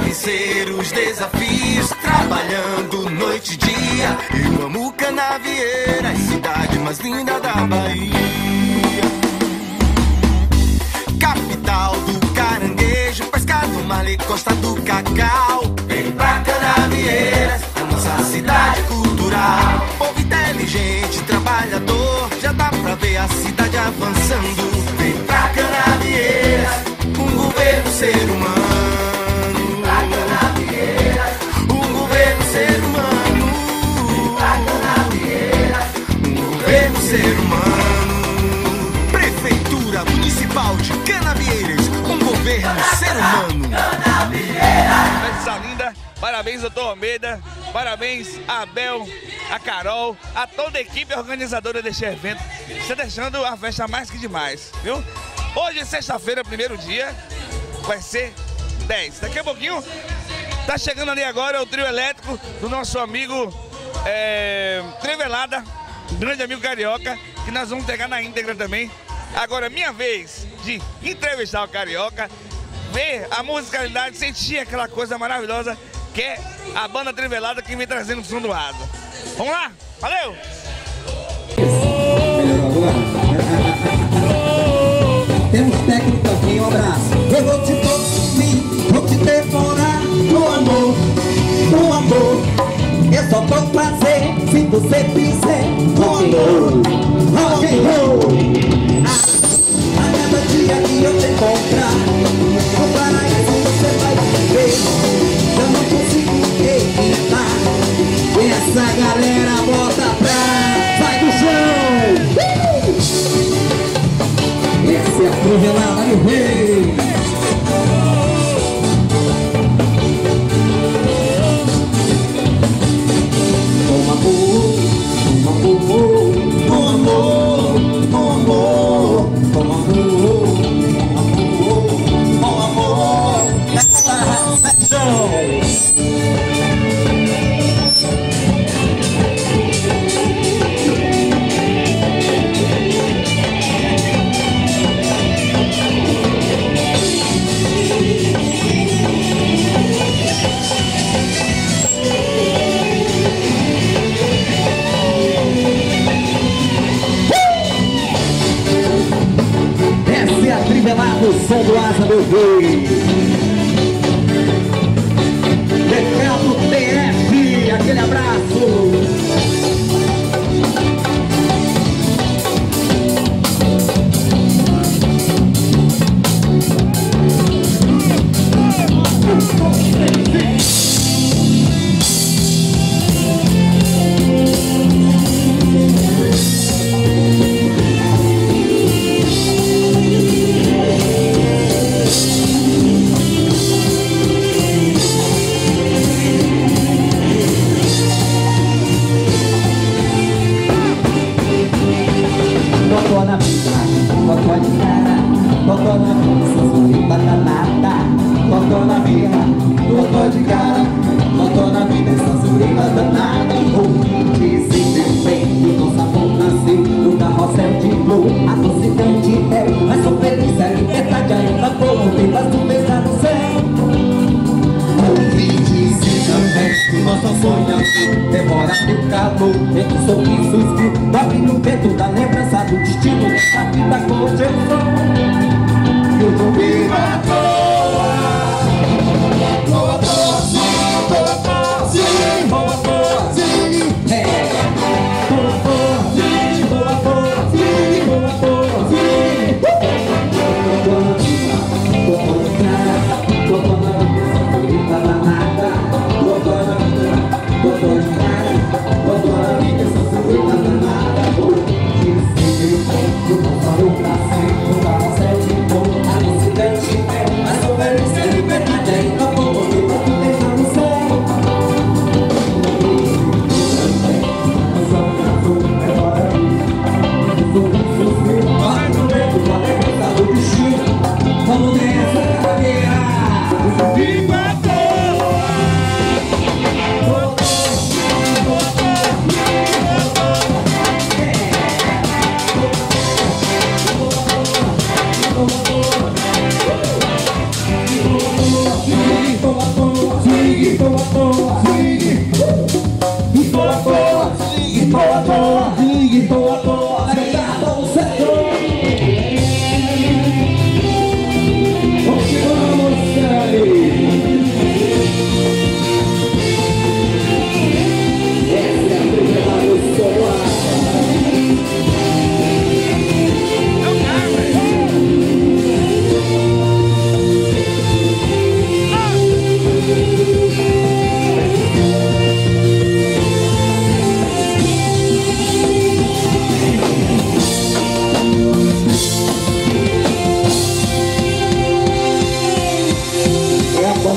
vencer os desafios, trabalhando noite e dia. Eu amo Canavieira, cidade mais linda da Bahia. Capital do caranguejo, pesca do mar e costa do cacau. Vem pra Canavieira, a nossa cidade cultural. Povo inteligente, trabalhador, já dá pra ver a cidade avançando. Vem pra Canavieira, um governo ser humano. Vem pra Canavieira, um governo ser humano. Vem pra Canavieira, um governo ser humano. Prefeitura Municipal de Canavieiras, um governo ser humano. Festa linda, parabéns doutor Almeida, parabéns a Abel, a Carol, a toda a equipe organizadora deste evento, está deixando a festa mais que demais, viu? Hoje, sexta-feira, primeiro dia, vai ser 10. Daqui a pouquinho, tá chegando ali agora o trio elétrico do nosso amigo Trevelada, grande amigo carioca, que nós vamos pegar na íntegra também. Agora, minha vez de entrevistar o carioca, ver a musicalidade, sentir aquela coisa maravilhosa que é a banda Trevelada que vem trazendo o som do asa. Vamos lá? Valeu! Temos técnico aqui, um abraço. Eu vou te consumir, vou te devorar no amor, no amor. Eu só dou prazer se você fizer no amor. Rock and roll. A cada dia que eu te encontrar, no paraíso você vai viver. Eu não consigo evitar. E essa galera bota pra sai do chão. Essa é a Trevelada do Rei. Com amor, com amor, com amor, com amor, com amor, com amor, essa seção. Trivelado, som do asa, meu rei. Recado TF, aquele abraço. Botou na vida, botou de cara, botou na vida, sorrida danada. Botou na vida, botou de cara, botou na vida, essa sorrida danada. Disse meu bem, nossa amor nasceu no carrossel de flor. A docidade é, mas sou feliz, a liberdade ainda como tem bastante beijar no céu. Ouvi dizer também que nosso sonho azul demora pro calor. Entre sorrisos viu, dorme no vento da lembrança do destino dessa vida com Jesus. E eu tô vivo à toa, boa à toa, sim, boa à toa, sim, boa à toa, sim, boa à toa, sim, boa à toa, sim, boa à toa, sim. Botou na vida, botou de cara, botou na vida, sorrida danada. Botou na vida, botou de cara, botou na vida, essa sorrida danada. Disse meu bem, eu não falo pra sempre, no carrossel de flor. A docidade é, mas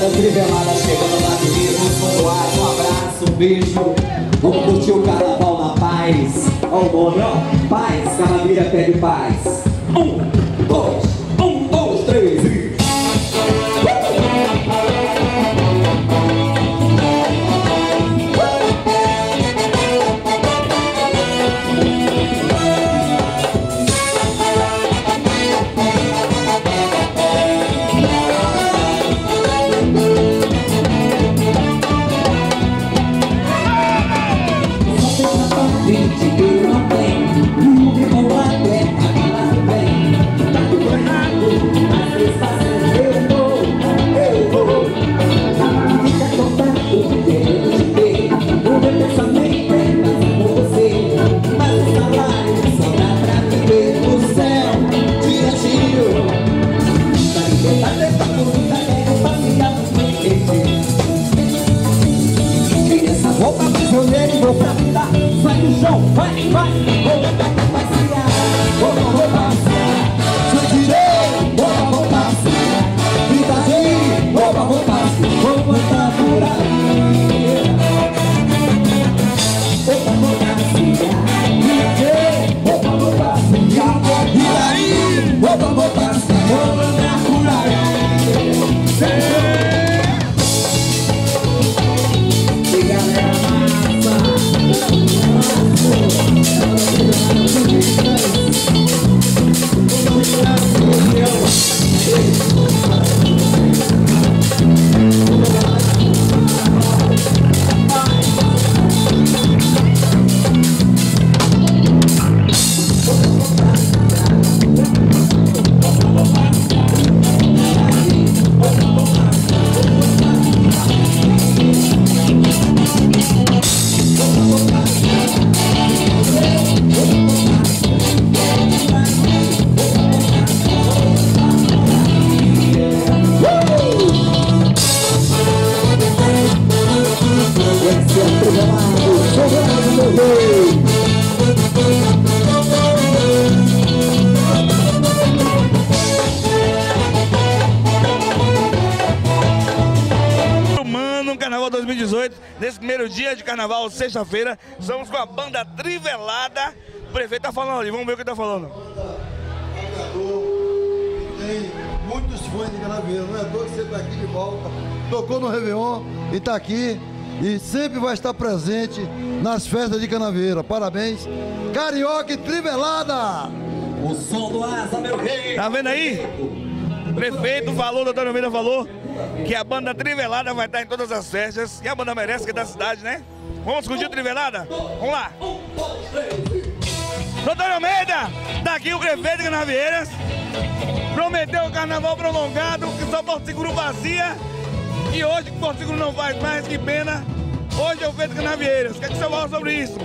banda Trivelada chegando lá de mim, um abraço, um beijo. Vamos curtir o carnaval na paz. Ó o nome, ó, paz, Canavira pede paz. 1, 2, 3 e... Nesse primeiro dia de carnaval, sexta-feira, estamos com a banda Trivelada. O prefeito tá falando ali, vamos ver o que tá falando. Tem muitos fãs de Canavieira, não é à toa que você está aqui de volta. Tocou no Réveillon e está aqui e sempre vai estar presente nas festas de Canavieira. Parabéns, Carioca e Trivelada! O som do asa, meu rei! Tá vendo aí? O prefeito falou, o doutor Almeida falou que a banda Trivelada vai estar em todas as festas. E a banda merece, que é da cidade, né? Vamos curtir o Trivelada? Vamos lá! Doutor Almeida, tá aqui o prefeito de Canavieiras. Prometeu o carnaval prolongado, que só Porto Seguro vazia. E hoje que Porto Seguro não faz mais, que pena. Hoje é o feito de Canavieiras. O que é que você fala sobre isso?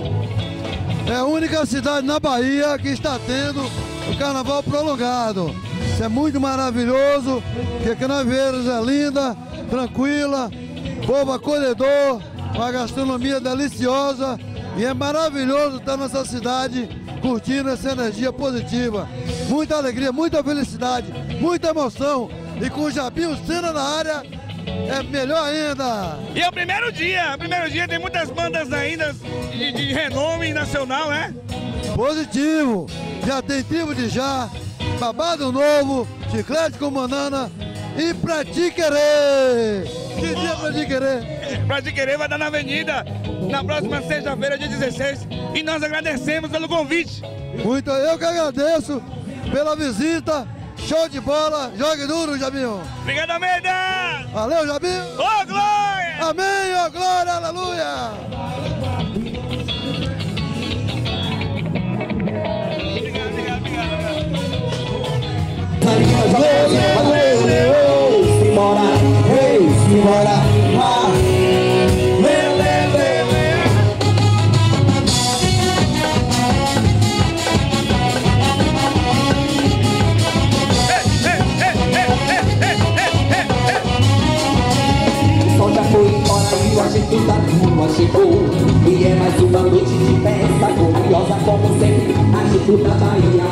É a única cidade na Bahia que está tendo o carnaval prolongado. Isso é muito maravilhoso, porque Canavieiras é linda, tranquila, povo acolhedor, uma gastronomia deliciosa. E é maravilhoso estar nessa cidade curtindo essa energia positiva. Muita alegria, muita felicidade, muita emoção. E com o Jabinho Sena na área, é melhor ainda. E é o primeiro dia tem muitas bandas ainda de renome nacional, né? Positivo, já tem Tribo de Já, Babado Novo, Chiclete com Banana e Pra Te Querer. Que dia Pra Te Querer? Pra Te Querer vai dar na Avenida, na próxima sexta-feira, dia 16. E nós agradecemos pelo convite. Muito, eu que agradeço pela visita. Show de bola, jogue duro, Jabinho. Obrigado, Almeida. Valeu, Jabinho. Ô, glória! Amém, ô, glória, aleluia. Simbora, ei, simbora. O agito da rua chegou e é mais uma noite de festa gloriosa como sempre, agito da Bahia.